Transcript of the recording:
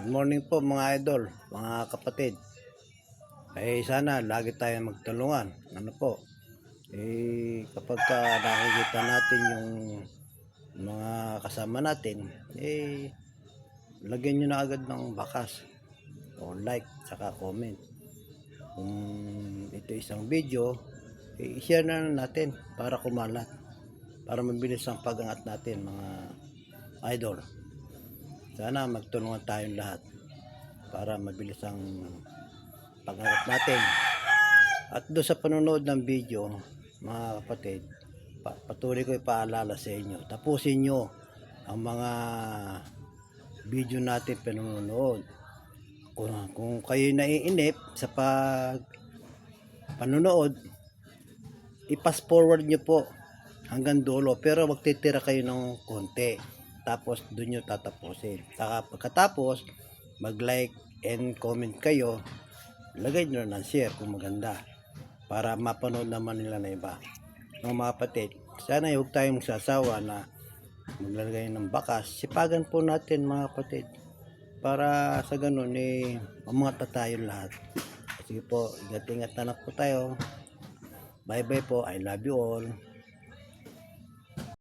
Good morning po mga idol, mga kapatid. Sana lagi tayong magtulungan. Ano po? Kapag nakikita natin yung mga kasama natin, lagyan nyo na agad ng bakas o like saka comment. Kung ito isang video, i-share na natin para kumalat, para mabilis ang pag-angat natin mga idol. Sana magtulungan tayong lahat para mabilis ang pag-angat natin. At doon sa panonood ng video, mga kapatid, patuloy ko ipaalala sa inyo. Tapusin nyo ang mga video natin panonood. Kung kayo naiinip sa panonood, i-fast forward nyo po hanggang dulo. Pero magtitira kayo ng konti. Tapos doon nyo tatapusin. Saka pagkatapos, mag-like and comment kayo. Lagay nyo ng share kung maganda. Para mapanood naman nila na iba. Mga kapatid, sana huwag tayong magsasawa na maglalagay ng bakas. Sipagan po natin mga kapatid. Para sa ganun, mamata tayo lahat. Sige po, ingat-ingat na po tayo. Bye bye po. I love you all.